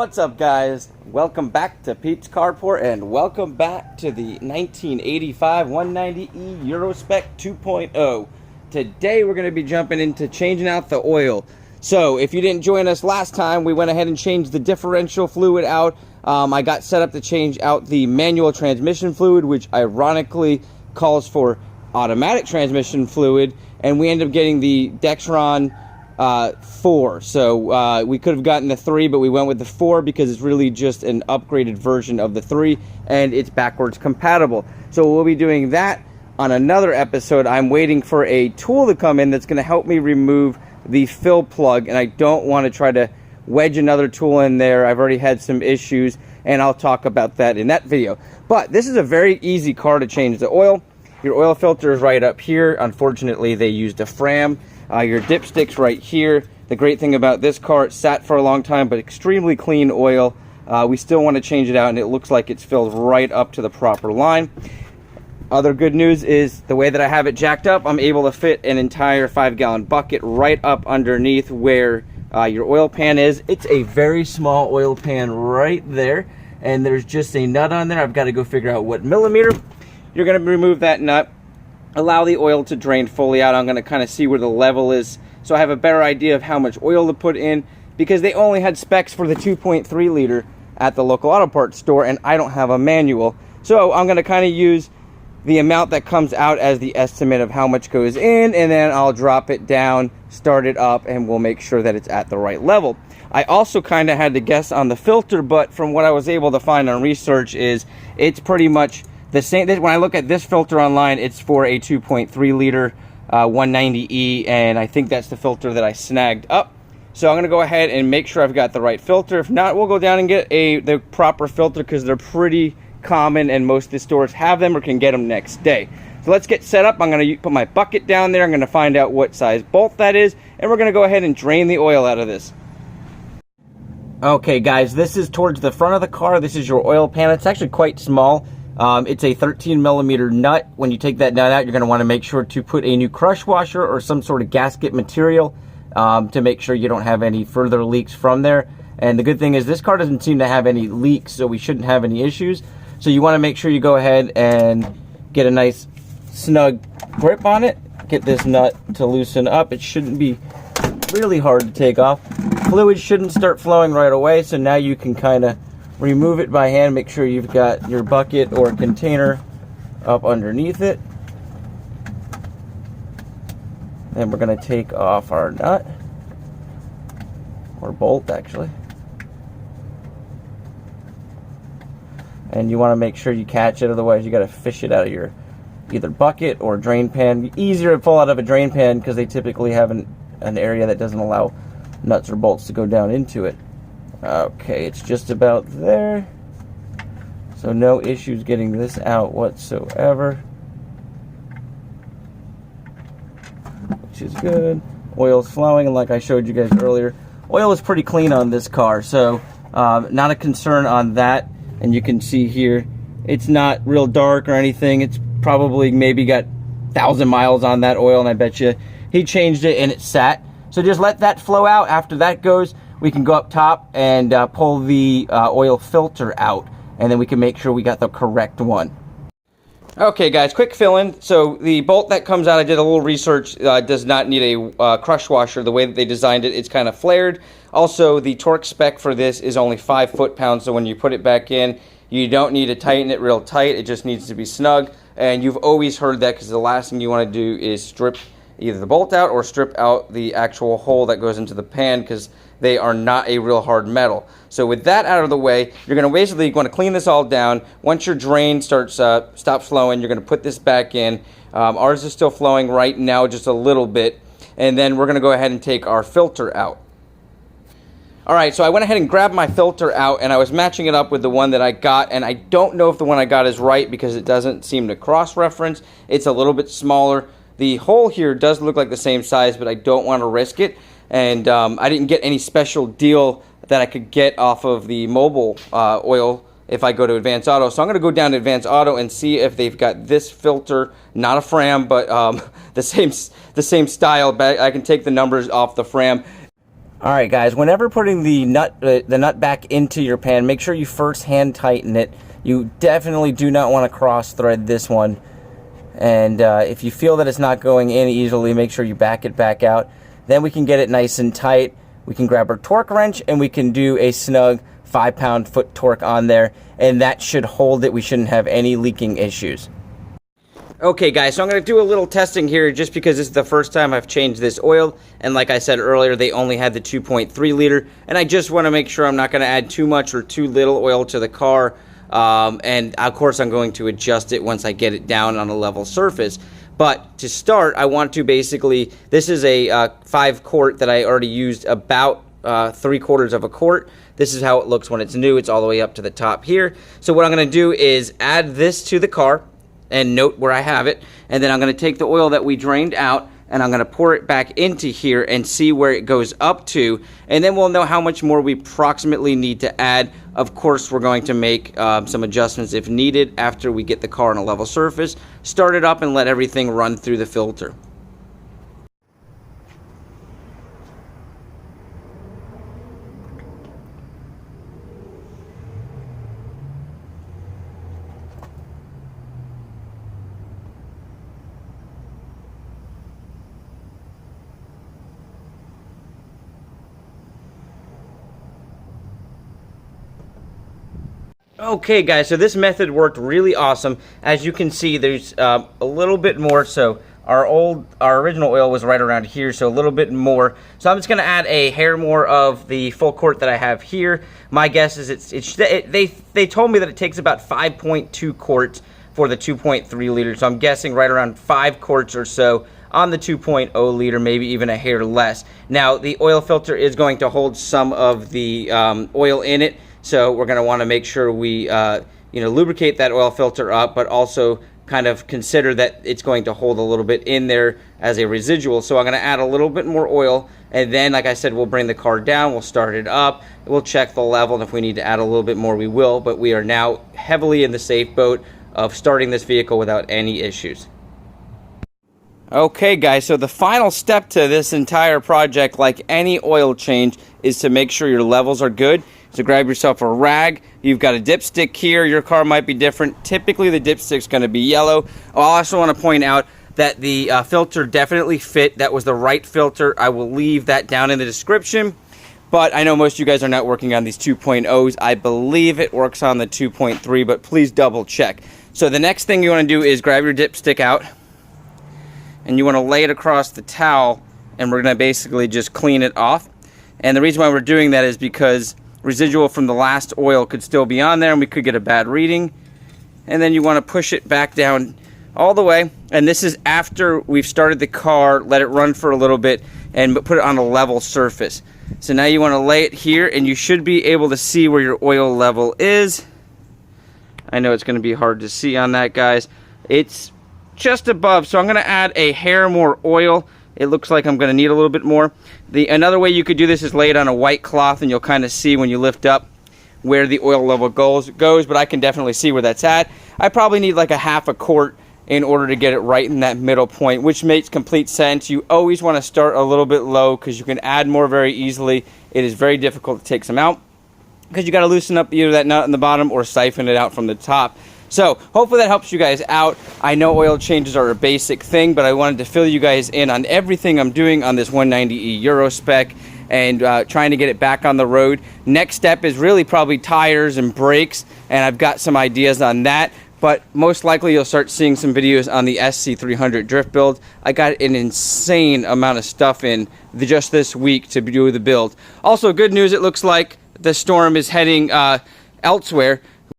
What's up, guys? Welcome back to Pete's Carport and welcome back to the 1985 190E Euro Spec 2.0. Today we're going to be jumping into changing out the oil. So if you didn't join us last time, we went ahead and changed the differential fluid out. I got set up to change out the manual transmission fluid, which ironically calls for automatic transmission fluid, and we ended up getting the Dexron 4. So we could have gotten the 3, but we went with the 4 because it's really just an upgraded version of the 3 and it's backwards compatible. So we'll be doing that on another episode. I'm waiting for a tool to come in that's going to help me remove the fill plug, and I don't want to try to wedge another tool in there. I've already had some issues and I'll talk about that in that video. But this is a very easy car to change the oil. Your oil filter is right up here. Unfortunately, they used a Fram. Your dipstick's right here. The great thing about this car, it sat for a long time, but extremely clean oil. We still want to change it out, and it looks like it's filled right up to the proper line. Other good news is the way that I have it jacked up, I'm able to fit an entire 5-gallon bucket right up underneath where your oil pan is. It's a very small oil pan right there, and there's just a nut on there. I've got to go figure out what millimeter. You're going to remove that nut, allow the oil to drain fully out. I'm going to kind of see where the level is so I have a better idea of how much oil to put in, because they only had specs for the 2.3 liter at the local auto parts store and I don't have a manual. So I'm going to kind of use the amount that comes out as the estimate of how much goes in, and then I'll drop it down, start it up, and we'll make sure that it's at the right level. I also kind of had to guess on the filter, but from what I was able to find on research is it's pretty much the same. When I look at this filter online, it's for a 2.3 liter 190E, and I think that's the filter that I snagged up. So I'm going to go ahead and make sure I've got the right filter. If not, we'll go down and get the proper filter, because they're pretty common and most of the stores have them or can get them next day. So let's get set up. I'm going to put my bucket down there. I'm going to find out what size bolt that is, and we're going to go ahead and drain the oil out of this. Okay, guys, this is towards the front of the car. This is your oil pan. It's actually quite small. It's a 13 millimeter nut. When you take that nut out, you're going to want to make sure to put a new crush washer or some sort of gasket material to make sure you don't have any further leaks from there. And the good thing is this car doesn't seem to have any leaks, so we shouldn't have any issues. So you want to make sure you go ahead and get a nice snug grip on it. Get this nut to loosen up. It shouldn't be really hard to take off. Fluid shouldn't start flowing right away, so now you can kind of remove it by hand. Make sure you've got your bucket or container up underneath it. Then we're going to take off our nut, or bolt actually. And you want to make sure you catch it, otherwise you got to fish it out of your either bucket or drain pan. Easier to pull out of a drain pan because they typically have an area that doesn't allow nuts or bolts to go down into it. Okay, it's just about there, so no issues getting this out whatsoever, which is good. Oil's flowing, and like I showed you guys earlier, oil is pretty clean on this car, so not a concern on that. And you can see here, it's not real dark or anything. It's probably maybe got 1,000 miles on that oil, and I bet you he changed it and it sat. So just let that flow out. After that goes, we can go up top and pull the oil filter out, and then we can make sure we got the correct one. Okay, guys, quick fill-in. So the bolt that comes out, I did a little research, does not need a crush washer. The way that they designed it, it's kind of flared. Also, the torque spec for this is only 5 foot-pounds, so when you put it back in, you don't need to tighten it real tight. It just needs to be snug, and you've always heard that, because the last thing you want to do is strip either the bolt out or strip out the actual hole that goes into the pan, because they are not a real hard metal. So with that out of the way, you're going to basically want to clean this all down. Once your drain stops flowing, you're going to put this back in. Ours is still flowing right now, just a little bit, and then we're going to go ahead and take our filter out. Alright, so I went ahead and grabbed my filter out, and I was matching it up with the one that I got, and I don't know if the one I got is right because it doesn't seem to cross-reference. It's a little bit smaller. The hole here does look like the same size, but I don't want to risk it. And I didn't get any special deal that I could get off of the mobile oil if I go to Advance Auto. So I'm going to go down to Advance Auto and see if they've got this filter, not a Fram, but the same style. But I can take the numbers off the Fram. Alright guys, whenever putting the nut back into your pan, make sure you first hand tighten it. You definitely do not want to cross thread this one. And if you feel that it's not going in easily, make sure you back it back out. Then we can get it nice and tight. We can grab our torque wrench and we can do a snug 5 pound-foot torque on there, and that should hold it. We shouldn't have any leaking issues. Okay guys, so I'm going to do a little testing here just because this is the first time I've changed this oil, and like I said earlier, they only had the 2.3 liter, and I just want to make sure I'm not going to add too much or too little oil to the car, and of course I'm going to adjust it once I get it down on a level surface. But to start, I want to basically, this is a 5 quart that I already used about 3/4 of a quart. This is how it looks when it's new. It's all the way up to the top here. So what I'm going to do is add this to the car, and note where I have it, and then I'm going to take the oil that we drained out and I'm going to pour it back into here and see where it goes up to, and then we'll know how much more we approximately need to add. Of course, we're going to make some adjustments if needed after we get the car on a level surface, start it up, and let everything run through the filter. Okay guys, so this method worked really awesome. As you can see, there's a little bit more. So our original oil was right around here, so a little bit more. So I'm just going to add a hair more of the full quart that I have here. My guess is they told me that it takes about 5.2 quarts for the 2.3 liter. So I'm guessing right around 5 quarts or so on the 2.0 liter, maybe even a hair less. Now the oil filter is going to hold some of the oil in it. So we're going to want to make sure we lubricate that oil filter up, but also kind of consider that it's going to hold a little bit in there as a residual. So I'm going to add a little bit more oil, and then, like I said, we'll bring the car down, we'll start it up, we'll check the level, and if we need to add a little bit more, we will. But we are now heavily in the safe boat of starting this vehicle without any issues. Okay guys, so the final step to this entire project, like any oil change, is to make sure your levels are good. So grab yourself a rag. You've got a dipstick here. Your car might be different. Typically the dipstick's going to be yellow. I also want to point out that the filter definitely fit. That was the right filter. I will leave that down in the description. But I know most of you guys are not working on these 2.0s. I believe it works on the 2.3, but please double check. So the next thing you want to do is grab your dipstick out, and you want to lay it across the towel, and we're going to basically just clean it off. And the reason why we're doing that is because residual from the last oil could still be on there and we could get a bad reading. And then you want to push it back down all the way, and this is after we've started the car, let it run for a little bit, and put it on a level surface. So now you want to lay it here, and you should be able to see where your oil level is. I know it's going to be hard to see on that, guys. It's just above, so I'm going to add a hair more oil. It looks like I'm going to need a little bit more. Another way you could do this is lay it on a white cloth, and you'll kind of see when you lift up where the oil level goes, but I can definitely see where that's at. I probably need like a half a quart in order to get it right in that middle point, which makes complete sense. You always want to start a little bit low because you can add more very easily. It is very difficult to take some out because you got to loosen up either that nut in the bottom or siphon it out from the top. So hopefully that helps you guys out. I know oil changes are a basic thing, but I wanted to fill you guys in on everything I'm doing on this 190E Euro Spec and trying to get it back on the road. Next step is really probably tires and brakes, and I've got some ideas on that. But most likely you'll start seeing some videos on the SC300 drift build. I got an insane amount of stuff in just this week to do the build. Also, good news, it looks like the storm is heading elsewhere.